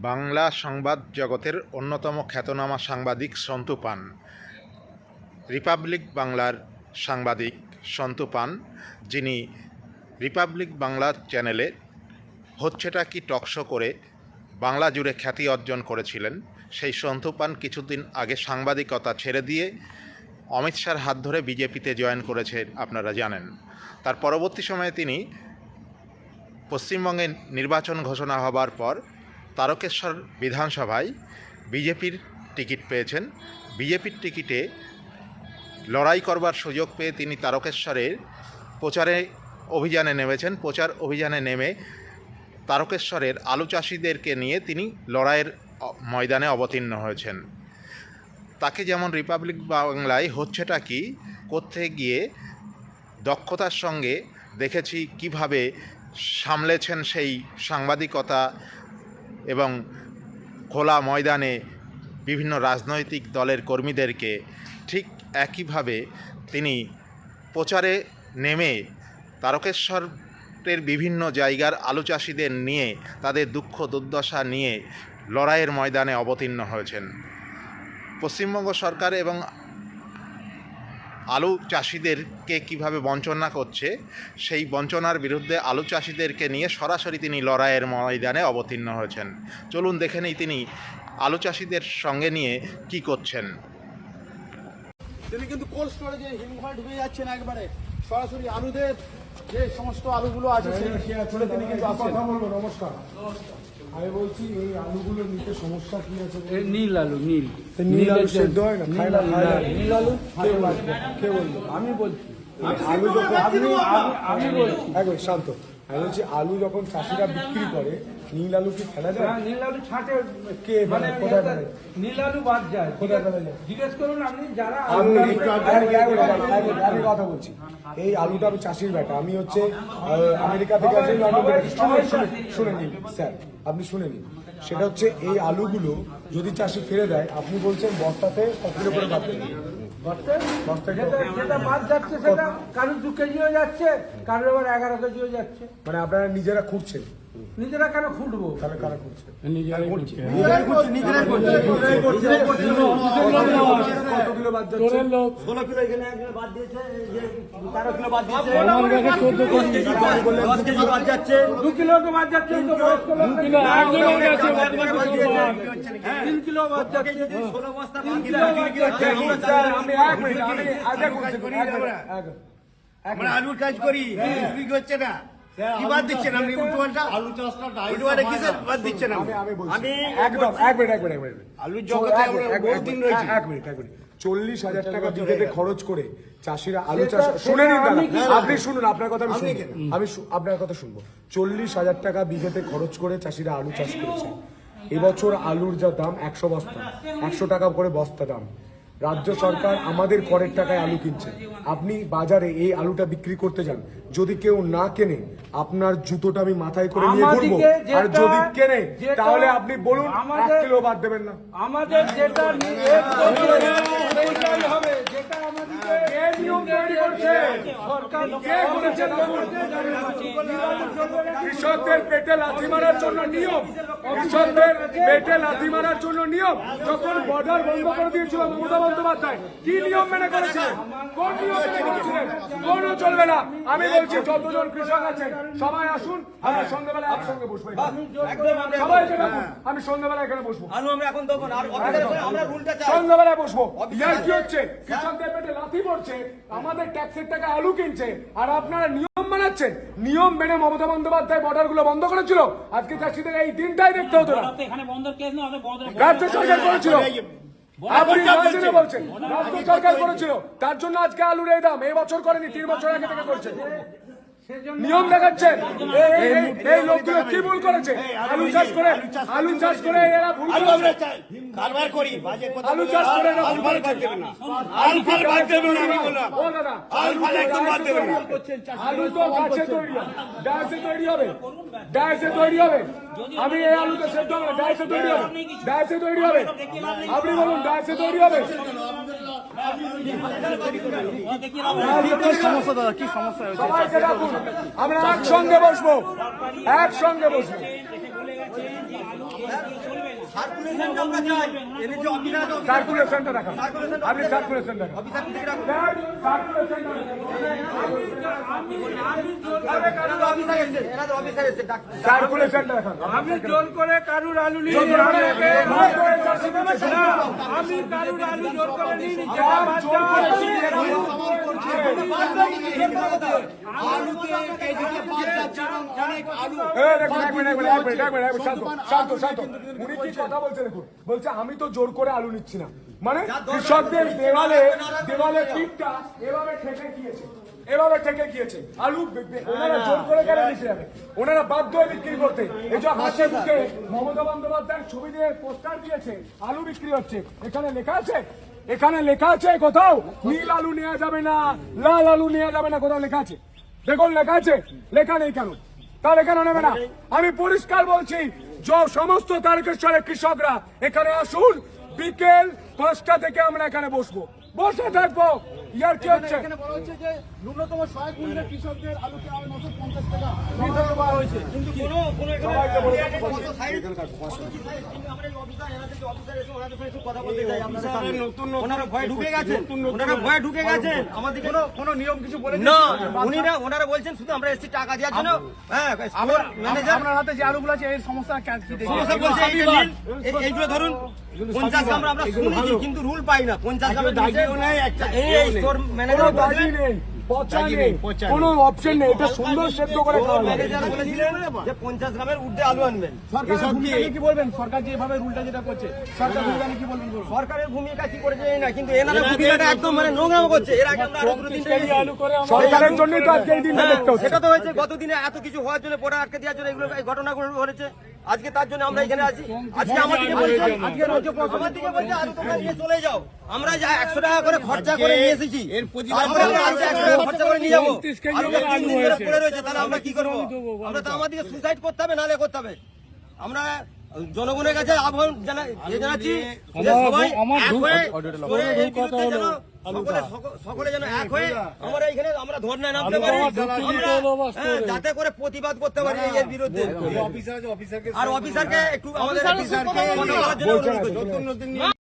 বাংলা সংবাদ জগতের অন্যতম খ্যাতনামা সাংবাদিক সন্তু পান, রিপাবলিক বাংলার সাংবাদিক সন্তু পান, যিনি রিপাবলিক বাংলা চ্যানেলে হচ্ছেটা কি টকশো করে বাংলা জুড়ে খ্যাতি অর্জন করেছিলেন। সেই সন্তু পান কিছুদিন আগে সাংবাদিকতা ছেড়ে দিয়ে অমিত শাহর হাত ধরে বিজেপিতে জয়েন করেছে, আপনারা জানেন। তার পরবর্তী সময়ে তিনি পশ্চিমবঙ্গে নির্বাচন ঘোষণা হবার পর তারকেশ্বর বিধানসভায় বিজেপির টিকিট পেয়েছেন। বিজেপির টিকিটে লড়াই করবার সুযোগ পেয়ে তিনি তারকেশ্বরের প্রচারে অভিযানে নেমেছেন। প্রচার অভিযানে নেমে তারকেশ্বরের আলু চাষিদেরকে নিয়ে তিনি লড়াইয়ের ময়দানে অবতীর্ণ হয়েছেন। তাকে যেমন রিপাবলিক বাংলায় হচ্ছেটা কি করতে গিয়ে দক্ষতার সঙ্গে দেখেছি কিভাবে সামলেছেন সেই সাংবাদিকতা এবং খোলা ময়দানে বিভিন্ন রাজনৈতিক দলের কর্মীদেরকে, ঠিক একইভাবে তিনি প্রচারে নেমে তারকেশ্বরের বিভিন্ন জায়গার আলু চাষিদের নিয়ে তাদের দুঃখ দুর্দশা নিয়ে লড়াইয়ের ময়দানে অবতীর্ণ হয়েছেন। পশ্চিমবঙ্গ সরকার এবং আলু চাষিদেরকে কিভাবে বঞ্চনা করছে, সেই বঞ্চনার বিরুদ্ধে আলু চাষিদেরকে নিয়ে সরাসরি তিনি লড়াইয়ের ময়দানে অবতীর্ণ হয়েছেন। চলুন দেখে নিই তিনি আলু চাষিদের সঙ্গে নিয়ে কি করছেন। তিনি কিন্তু কোল্ড স্টোরেজে হিমঘরে ঢুকে যাচ্ছেন, একবারে সরাসরি আলুদের যে সমস্ত আলুগুলো আছে সেগুলো তিনি কিন্তু কথা বলবো। নমস্কার, আমি বলছি এই আলুগুলো নিতে সমস্যা কি আছে? নীল আলু, নীল আলু সেদ্ধ হয় না, খাই না, নীল আলু কে বললো? আমি বলছি আলু যখন আমি বলছি একবার শান্ত, আমি বলছি আলু যখন চাষিরা বিক্রি করে নীল আলু কি ফেলা যায়? নীল আলু ছাঁটে কে মানে কোথায় ফেলে? নীল আলু বাদ যায়, কোথায় ফেলা যায়? জিজ্ঞেস করুন আপনি যারা আমি কথা বলছি, এই আলুটা আমি চাষির ব্যাটা, আমি হচ্ছে আমেরিকা থেকে আসি। শুনে নিন স্যার, আপনি শুনে নিন। সেটা হচ্ছে এই আলুগুলো যদি চাষি ফেলে দেয়, আপনি বলছেন বস্তাতে কত কিলো করে বাদ দেবেন? যেটা বাদ যাচ্ছে সেটা কারোর 2 কেজিও যাচ্ছে, কারোর আবার 11 কেজিও যাচ্ছে। মানে আপনারা নিজেরা খুঁজছেন? নিজেরা কেন খুঁটবো? তাহলে কারা খুঁজছে? নিজেরাই করছে। কত কিলো বাদ যাচ্ছে? 16 কিলো এখানে একজন বাদ দিয়েছে, 13 কিলো বাদ দিয়েছে, 10 কেজি বাদ যাচ্ছে, 2 কিলো তো বাদ যাচ্ছে, 3 কিলো বাদ যাচ্ছে, 16 বস্তা বাদ কিলো বাদ যাচ্ছে। আমি এক মিনিট, আমি আগে করছি, আমরা আলুর কাজ করি, বিক্রি হচ্ছে না, কি বাদ দিচ্ছেন আপনি? আলু চাষটা কিসের বাদ দিচ্ছেন? আমি একদম এক মিনিট আলুর জগতে বহু দিন রয়েছে। এক মিনিট 40,000 টাকা বিঘেতে খরচ করে চাষিরা আলু চাষ, শুনে নিন দাদা, আপনি শুনুন, আপনার কথা আমি শুনবো, আপনার কথা শুনবো। 40,000 টাকা বিঘেতে খরচ করে চাষিরা আলু চাষ করেছে। এবছর আলুর যা দাম 100 বস্তা 100 টাকা করে বস্তা দাম। রাজ্য সরকার আমাদের করের টাকায় আলু কিনছে। আপনি বাজারে এই আলুটা বিক্রি করতে যান, যদি কেউ না কেনে আপনার জুতোটা আমি মাথায় করে নিয়ে ঘুরবো। আর যদি কেনে তাহলে আপনি বলুন 1 কিলো বাদ দেবেন না। আমাদের যেটা হবে, যেটা আমাদের নিয়ম তৈরি করছে সরকার, কৃষকদের পেটে লাথি মারার জন্য নিয়ম, কৃষকদের পেটে লাথি মারার জন্য নিয়ম। যখন বর্ডার বন্ধ করে দিয়েছিল মমতা বন্দ্যোপাধ্যায়, কি নিয়ম মেনে করেছিলেন? কোন নিয়ম মেনে করেছিলেন? কোনো চলবে না। আমি বলছি যতজন কৃষক আছেন সবাই আসুন, আমরা সন্ধ্যাবেলা একসঙ্গে বসবো। সবাই এখানে, আমি সন্ধ্যাবেলা এখানে বসবো, আলু আমরা এখন দেবো না, আমরা রুলটা চাই, সন্ধ্যাবেলায় বসবো। ইয়ার কি হচ্ছে? কৃষকদের পেটে লাথি পড়ছে, আমাদের ট্যাক্সের টাকা আলু কিনছে, আর আপনারা নিয়ম মানাচ্ছেন। নিয়ম মেনে মমতা বন্দ্যোপাধ্যায় বর্ডার গুলো বন্ধ করেছিল, আজকে চাষিদের এই দিনটাই দেখতে হতো না। রাজ্য সরকার করেছিল, আপনি বলছেন রাজ্য সরকার করেছিল, তার জন্য আজকে আলুর এই দাম। এই বছর করেনি, 3 বছর আগে থেকে করছে। নিয়ম দেখাচ্ছেন। এই লোকগুলো কি ভুল করেছে? আলু চাষ করে এরা ভুল করেছে। কারবার করি, বাজে কথা আলু চাষ করে এরা ভুল বাদ করেছে। দেবেন না, আলু ফাল বাদ দেবেন না, আমি বললাম ও দাদা, আলু ফাল একদম বাদ দেবেন না। আলু তো গাছে তৈরি হবে, ডায়াসে তৈরি হবে, ডায়াসে তৈরি হবে। আমি এই আলুতে সেদ্ধ হবে, ডায়াসে তৈরি হবে, ডায়াসে তৈরি হবে। আপনি বলুন ডায়াসে তৈরি হবে। সবাইকে ডাকুন, আমরা একসঙ্গে বসবো, একসঙ্গে বসবো। সার্কুলেশনটা আমরা চাই। এনে যে অফিসার আছে, সার্কুলেশনটা দেখান, আপনি সার্কুলেশন দেখান। অফিসার থেকে রাখুন। এরা তো অফিসার এসেছেন, এরা তো অফিসার এসেছেন, ডাক্তার। সার্কুলেশনটা দেখান। আমি জোর করে কারুর আলু নিয়ে আমি কারুর আলু জোর করে নিয়ে নিচ্ছি। আলুতে কেজিতে 5 যাচ্ছে এবং অনেক আলু উনি কি কথা বলছে দেখুন, বলছে আমি তো জোর করে আলু নিচ্ছি না, মানে কৃষকদের দেওয়ালে পিঠটা এভাবে ঠেকে গিয়েছে, এভাবে ঠেকে গিয়েছে। আলু ওনারা জোর করে কেন নিতে যাবে, ওনারা বাধ্য হয়ে বিক্রি করতে। এই যে হাসে মুখে মমতা বন্দ্যোপাধ্যায়ের ছবি দিয়ে পোস্টার দিয়েছে, আলু বিক্রি হচ্ছে, এখানে লেখা আছে, এখানে লেখা আছে কোথাও নীল আলু নেওয়া যাবে না, লাল আলু নেওয়া যাবে না, কোথাও লেখা আছে? দেখুন লেখা আছে, লেখা নেই কেন? তাহলে কেন নেবে না? আমি পরিষ্কার বলছি, সমস্ত তারকেশ্বরের কৃষকরা এখানে আসুন, বিকেল 5টা থেকে আমরা এখানে বসবো, বসে থাকবো। ইয়ার কি হচ্ছে? এখানে বলা হচ্ছে যে ন্যূনতম সহায়ক মূল্যে কৃষকদের আলুকে 950 টাকা নির্ধারণ করা হয়েছে। কিন্তু ওনারা ভয় ঢুকে গেছেন, ওনারা ভয় ঢুকে গেছেন। আমাদের কোনো নিয়ম কিছু বলে না, ওনারা বলছেন শুধু আমরা এসেছি টাকা দেওয়ার জন্য। হ্যাঁ, ম্যানেজার আপনার হাতে যে আলুগুলো আছে এর সমস্যা কি দেখি? সমস্যা বলছে এইগুলো ধরুন 50 গ্রাম আমরা শুনেছি, কিন্তু রুল পাই না। 50 গ্রামের দাগিও নাই একটা। এই স্টোর ম্যানেজার দাগি নেই, পচা নেই, কোনো অপশন নেই, এটা সুন্দর সেদ্ধ করে খাওয়া যাবে। ম্যানেজার বলেছিলেন যে 50 গ্রামের ঊর্ধ্বে আলু আনবেন। সরকারের ভূমিকা কি বলবেন? সরকার যেভাবে রুলটা যেটা করছে, সরকার ভূমিকা কি বলবেন? সরকারের ভূমিকা কি করেছে জানি না, কিন্তু এনারা ভূমিকাটা একদম মানে নোংরাম করছে। এর আগে আমরা আরো 2-3 সরকারের জন্যই তো আজকে এই দিনটা দেখতে হচ্ছে। সেটা তো হয়েছে গতদিনে এত কিছু হওয়ার জন্য, পড়া আটকে দেওয়ার জন্য এগুলো এই ঘটনাগুলো ঘটেছে। আজকে তার জন্য আমরা এখানে আছি। আজকে আমার দিকে বলছে, আমার দিকে বলছে আলু তোমরা নিয়ে চলে যাও। আমরা যা 100 টাকা করে খরচা করে নিয়ে এসেছি, তারপরে আমরা আজকে 100 টাকা খরচা করে নিয়ে যাবো। আলুটা 3 দিন ধরে পড়ে রয়েছে, তাহলে আমরা কি করবো? আমরা তো আমাদেরকে সুসাইড করতে হবে, নালে করতে হবে। আমরা জনগণের কাছে আহ্বান জানাচ্ছি যে সবাই এক হয়ে এই বিরুদ্ধে যেন সকলে যেন এক হয়ে আমরা এখানে আমরা ধর্নায় নামতে পারি, আমরা যাতে করে প্রতিবাদ করতে পারি এর বিরুদ্ধে। আর অফিসারকে একটু আমাদের কথা বলার জন্য অনুরোধ করছি।